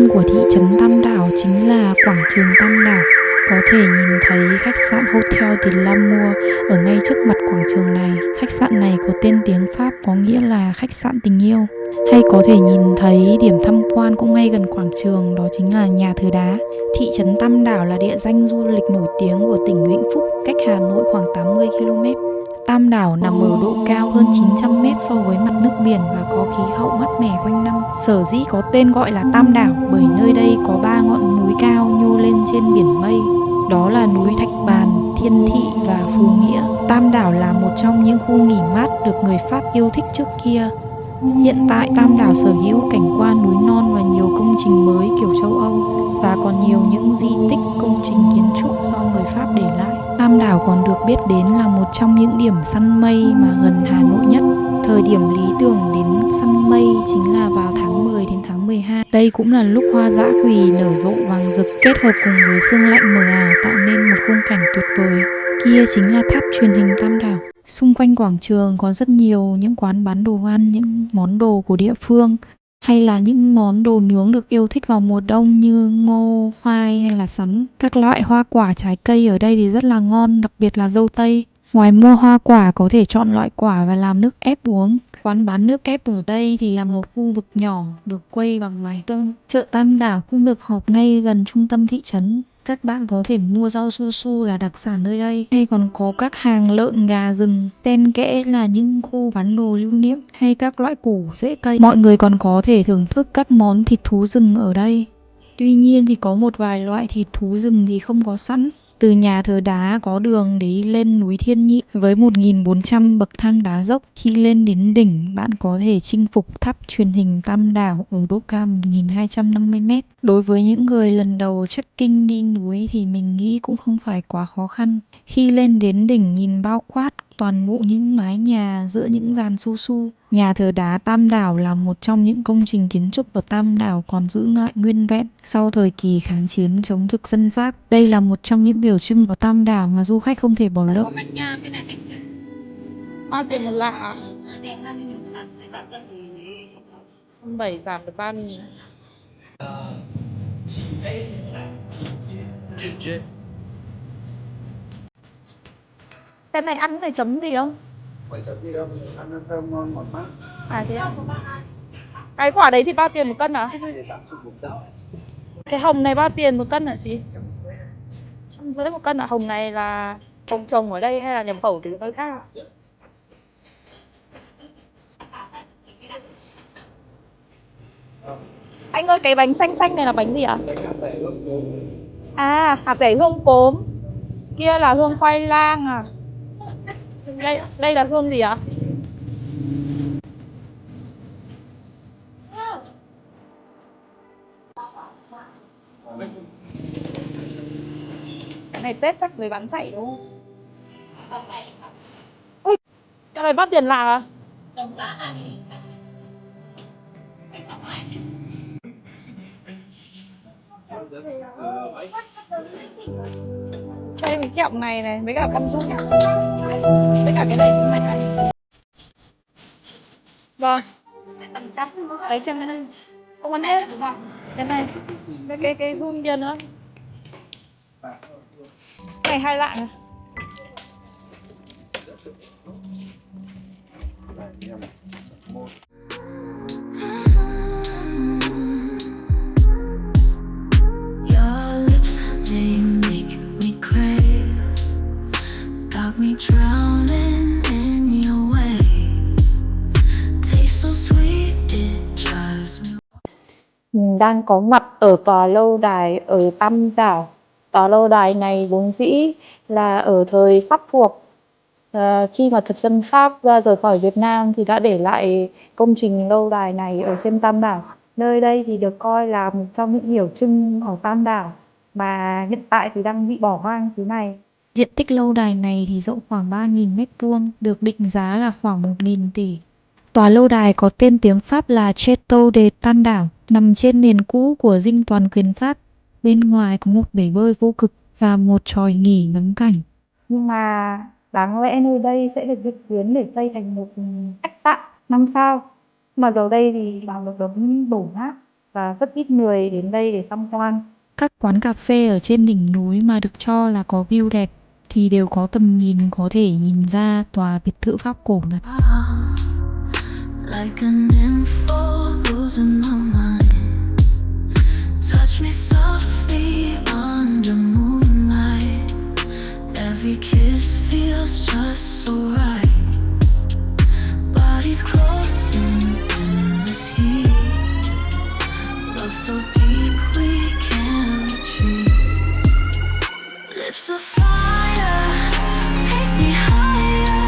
Của thị trấn Tam Đảo chính là quảng trường Tam Đảo. Có thể nhìn thấy khách sạn Hotel de l'Amour ở ngay trước mặt quảng trường này. Khách sạn này có tên tiếng Pháp có nghĩa là khách sạn tình yêu. Hay có thể nhìn thấy điểm tham quan cũng ngay gần quảng trường, đó chính là nhà thờ đá. Thị trấn Tam Đảo là địa danh du lịch nổi tiếng của tỉnh Vĩnh Phúc, cách Hà Nội khoảng 80 km. Tam Đảo nằm ở độ cao hơn 900 m so với mặt nước biển và có khí hậu mát mẻ quanh năm. Sở dĩ có tên gọi là Tam Đảo bởi nơi đây có 3 ngọn núi cao nhô lên trên biển mây. Đó là núi Thạch Bàn, Thiên Thị và Phú Nghĩa. Tam Đảo là một trong những khu nghỉ mát được người Pháp yêu thích trước kia. Hiện tại Tam Đảo sở hữu cảnh quan núi non và nhiều công trình mới kiểu châu Âu, và còn nhiều những di tích công trình kiến trúc do người Pháp để lại. Tam Đảo còn được biết đến là một trong những điểm săn mây mà gần Hà Nội nhất. Thời điểm lý tưởng đến săn mây chính là vào tháng 10 đến tháng 12. Đây cũng là lúc hoa dã quỳ nở rộ vàng rực kết hợp cùng với sương lạnh mờ ảo tạo nên một khung cảnh tuyệt vời. Kia chính là tháp truyền hình Tam Đảo. Xung quanh quảng trường có rất nhiều những quán bán đồ ăn, những món đồ của địa phương, hay là những món đồ nướng được yêu thích vào mùa đông như ngô, khoai hay là sắn. Các loại hoa quả trái cây ở đây thì rất là ngon, đặc biệt là dâu tây. Ngoài mua hoa quả có thể chọn loại quả và làm nước ép uống. Quán bán nước ép ở đây thì là một khu vực nhỏ được quây bằng mái tôn. Chợ Tam Đảo cũng được họp ngay gần trung tâm thị trấn. Các bạn có thể mua rau su su là đặc sản nơi đây. Hay còn có các hàng lợn gà rừng, xen kẽ là những khu bán đồ lưu niệm hay các loại củ rễ cây. Mọi người còn có thể thưởng thức các món thịt thú rừng ở đây. Tuy nhiên thì có một vài loại thịt thú rừng thì không có sẵn. Từ nhà thờ đá có đường để đi lên núi Thiên Nhị với 1.400 bậc thang đá dốc. Khi lên đến đỉnh, bạn có thể chinh phục tháp truyền hình Tam Đảo ở độ cao 1.250 m. Đối với những người lần đầu trekking đi núi thì mình nghĩ cũng không phải quá khó khăn. Khi lên đến đỉnh nhìn bao quát toàn bộ những mái nhà giữa những dàn su su. Nhà thờ đá Tam Đảo là một trong những công trình kiến trúc ở Tam Đảo còn giữ lại nguyên vẹn sau thời kỳ kháng chiến chống thực dân Pháp. Đây là một trong những biểu trưng của Tam Đảo mà du khách không thể bỏ lỡ. Bao tiền một lạng à? 7 giảm được 30.000. Cái này ăn phải chấm gì không? Phải chấm gì đâu, ăn nó thơm ngon ngọt mát. À thế à? Cái quả đấy thì bao tiền một cân à? Cái hồng này bao tiền một cân hả chị? 150 một cân à? Hồng này là hồng trồng ở đây hay là nhập khẩu từ nơi khác à? Anh ơi, cái bánh xanh xanh này là bánh gì ạ? À, hạt rẻ hương cốm. Kia là hương khoai lang à? Đây là hương gì ạ? Cái này Tết chắc người bán chạy đúng không? Ui, cái này bắt tiền lạc à? Cho em cái kẹo này này, với cả con rút. Với cả cái này. Vâng. Đấy cho nên không ăn hết. Cái này. Cái run kia nữa. Cái này 2 lạng à? Your lips, they make me crave. Got me drowning in your way. Taste so sweet, it drives me. Mình đang có mặt ở tòa lâu đài ở Tam Đảo. Tòa lâu đài này vốn dĩ là ở thời Pháp thuộc. Khi mà thực dân Pháp rời khỏi Việt Nam thì đã để lại công trình lâu đài này ở trên Tam Đảo. Nơi đây thì được coi là một trong những biểu trưng ở Tam Đảo mà hiện tại thì đang bị bỏ hoang thế này. Diện tích lâu đài này thì rộng khoảng 3.000 m², được định giá là khoảng 1.000 tỷ. Tòa lâu đài có tên tiếng Pháp là Château de Tam Đảo, nằm trên nền cũ của dinh toàn quyền Pháp. Bên ngoài có một bể bơi vô cực và một chòi nghỉ ngắm cảnh. Nhưng mà đáng lẽ nơi đây sẽ được dự kiến để xây thành một khách sạn 5 sao. Mà giờ đây thì bằng được đống đổ nát. và rất ít người đến đây để tham quan. Các quán cà phê ở trên đỉnh núi mà được cho là có view đẹp thì đều có tầm nhìn có thể nhìn ra tòa biệt thự Pháp cổ này. Like an info losing my mind. Touch me softly under moonlight. Every kiss feels just so right. Bodies close in endless heat. Love so deep we can't retreat. Lips of fire, take me higher.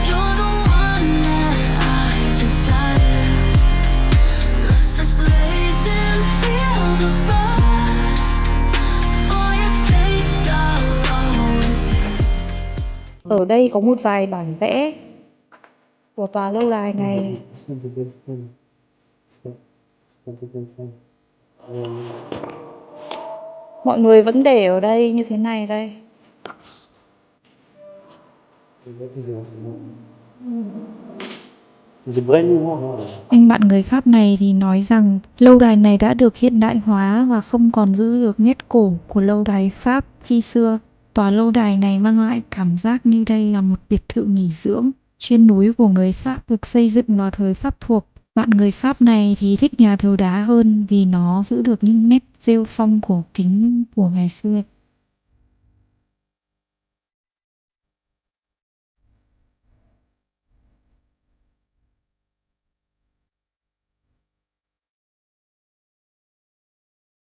You're the one that I desire. Let's just blaze and feel the burn. For your taste I'll always yearn. Ở đây có một vài bản vẽ của tòa lâu đài này. Mọi người vẫn để ở đây như thế này đây. Anh bạn người Pháp này thì nói rằng lâu đài này đã được hiện đại hóa và không còn giữ được nét cổ của lâu đài Pháp khi xưa. Tòa lâu đài này mang lại cảm giác như đây là một biệt thự nghỉ dưỡng trên núi của người Pháp được xây dựng vào thời Pháp thuộc. Bạn người Pháp này thì thích nhà thờ đá hơn vì nó giữ được những nét rêu phong cổ kính của ngày xưa.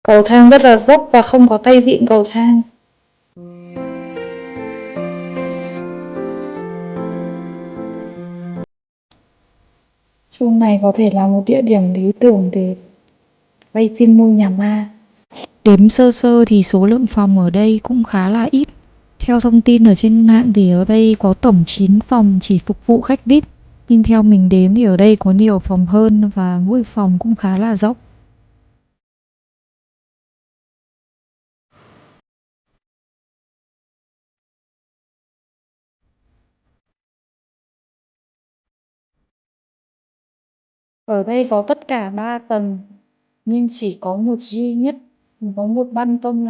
Cầu thang rất là dốc và không có tay vịn cầu thang. Chỗ này có thể là một địa điểm lý tưởng để quay phim ngôi nhà ma. Đếm sơ sơ thì số lượng phòng ở đây cũng khá là ít. Theo thông tin ở trên mạng thì ở đây có tổng 9 phòng chỉ phục vụ khách VIP. Nhưng theo mình đếm thì ở đây có nhiều phòng hơn và mỗi phòng cũng khá là dốc. Ở đây có tất cả 3 tầng, nhưng chỉ có một duy nhất, có một ban công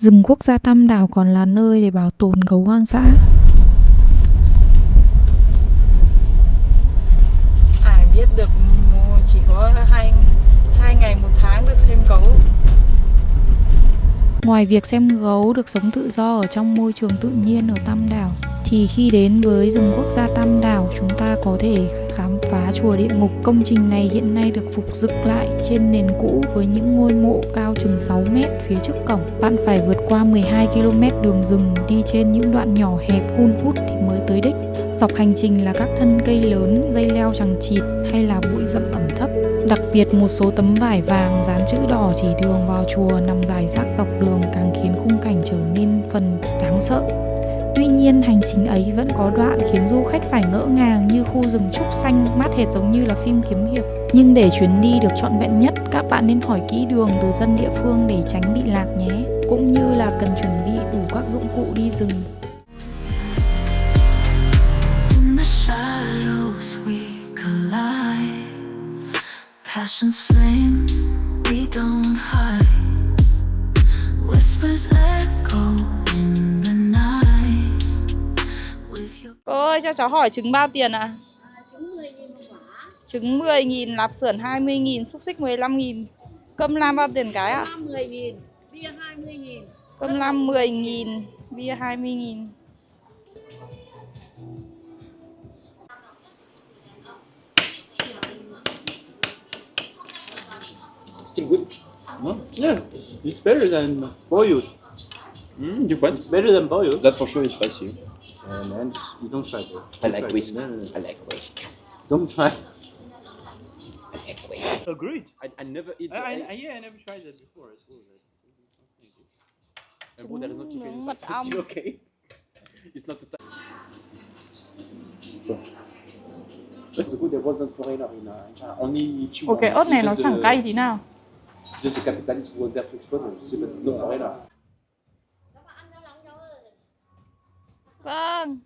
Rừng quốc gia Tam Đảo còn là nơi để bảo tồn gấu hoang dã. Ai biết được chỉ có hai ngày một tháng được xem gấu. Ngoài việc xem gấu được sống tự do ở trong môi trường tự nhiên ở Tam Đảo, thì khi đến với rừng quốc gia Tam Đảo, chúng ta có thể khám phá chùa Địa Ngục. Công trình này hiện nay được phục dựng lại trên nền cũ với những ngôi mộ cao chừng 6 mét phía trước cổng. Bạn phải vượt qua 12 km đường rừng, đi trên những đoạn nhỏ hẹp hun hút thì mới tới đích. Dọc hành trình là các thân cây lớn, dây leo chằng chịt hay là bụi rậm ẩm thấp. Đặc biệt một số tấm vải vàng dán chữ đỏ chỉ đường vào chùa nằm rải rác dọc đường càng khiến khung cảnh trở nên phần đáng sợ. Tuy nhiên hành trình ấy vẫn có đoạn khiến du khách phải ngỡ ngàng, như khu rừng trúc xanh mát hệt giống như là phim kiếm hiệp. Nhưng để chuyến đi được trọn vẹn nhất, các bạn nên hỏi kỹ đường từ dân địa phương để tránh bị lạc nhé. Cũng như là cần chuẩn bị đủ các dụng cụ đi rừng. In the shadows we collide. Passion's flame, we don't hide. Whispers echo in the night. With your... Cô ơi, cho cháu hỏi trứng bao tiền ạ? Trứng 10.000 một quả. Trứng 10.000, lạp xưởng 20.000, xúc xích 15.000. Cơm lam bao tiền cái ạ? Cơm lam 10.000, bia 20.000. Cơm lam 10.000, bia 20.000. Still good. No? Yeah, it's better than boiled. Different. It's better than boiled. That for sure is spicy. And you don't try it. I like whisk. No. I like whisk. Don't try. I like whisk. Agreed. I never eat. Yeah, I never tried that before. It's good. And there is no chicken Mật inside. ong. It's still okay. It's not the time. The good there wasn't foreigner in China. Only Chihuahua. Ủa cái ớt này nó Just chẳng the- cay tí nào. Just the capitalist was there to export them. But no foreigner. Vâng.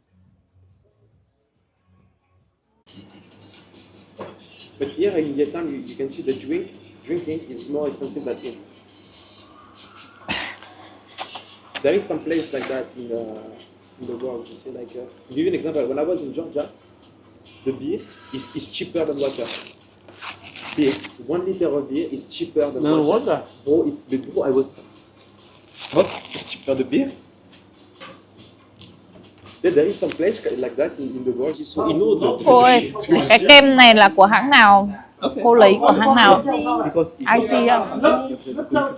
But here in Vietnam, you can see the drinking is more expensive than it. There is some place like that in the world. You see, like, to give you an example, when I was in Georgia, the beer is cheaper than water. Beer, 1 liter of beer is cheaper than water. Oh, before I was, what? It's cheaper than beer? Yeah, there is some place like that in the world. So in order to Cô ơi, cái kem này là của hãng nào? Cô lấy của hãng nào? because IC không?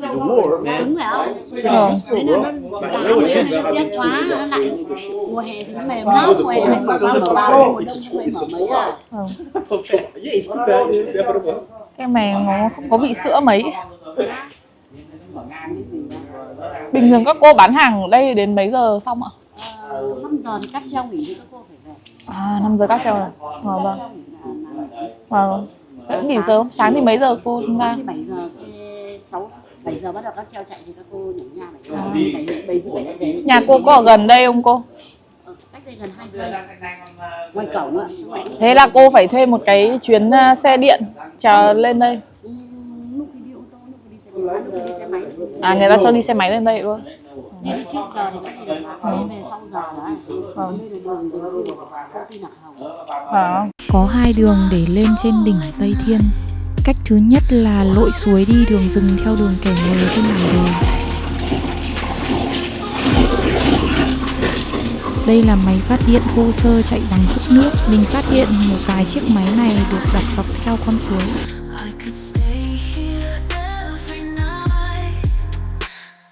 the war, man. Đúng phải không? Vâng. Thế nên nó cả mùa nó rét quá, nó lạnh. Mùa hè thì nó mềm lắm, mùa hè anh mở 3 mở 3, mùa đông không phải mở mấy à. Yeah, it's prepared. It's prepared for the Kem này nó không có vị sữa mấy. Bình thường các cô bán hàng ở đây đến mấy giờ xong ạ? 5 giờ thì cáp treo nghỉ thì các cô phải về. À, 5 giờ các treo rồi. Vâng. Vâng. Thế nghỉ sớm, sáng thì mấy giờ cô ra? Sáng thì 7 giờ xe 7 giờ bắt đầu cáp treo chạy thì các cô nhảy nhà 7 giờ lại đến. Nhà cô có ở gần đây không cô? Cách đây gần 2 cây. Ngoài cổng ạ. Thế là cô phải thuê một cái chuyến xe điện chờ lên đây. Lúc thì đi ô tô, lúc thì đi xe máy, lúc thì đi xe máy. À, người ta cho đi xe máy lên đây luôn. Nếu đi trước giờ thì các cô được bán, về sau giờ là đây là đường dành riêng của công ty Lạc Hồng. À. Có hai đường để lên trên đỉnh Tây Thiên. Cách thứ nhất là lội suối đi đường rừng theo đường kẻ nhờ trên bản đồ. Đây là máy phát điện thô sơ chạy bằng sức nước. Mình phát hiện một vài chiếc máy này được đặt dọc theo con suối. I could stay here every night.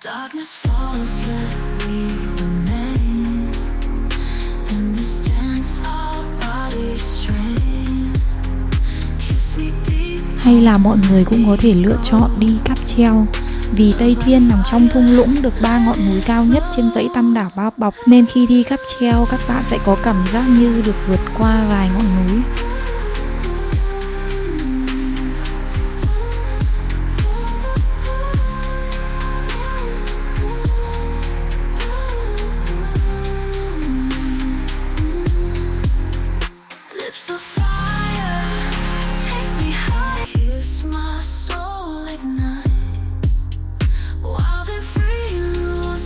Darkness falls, let we remain. In this dance, our bodies strain. Kiss me deep. Hay là mọi người cũng có thể lựa chọn đi cáp treo. Vì Tây Thiên nằm trong thung lũng được 3 ngọn núi cao nhất trên dãy Tam Đảo bao bọc, nên khi đi cáp treo các bạn sẽ có cảm giác như được vượt qua vài ngọn núi. Lips of fire, take me high. Kiss my soul ignite. Wild and free, lose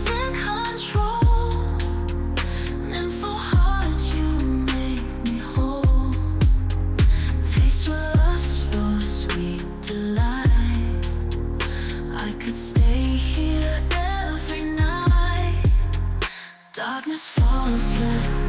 darkness falls, let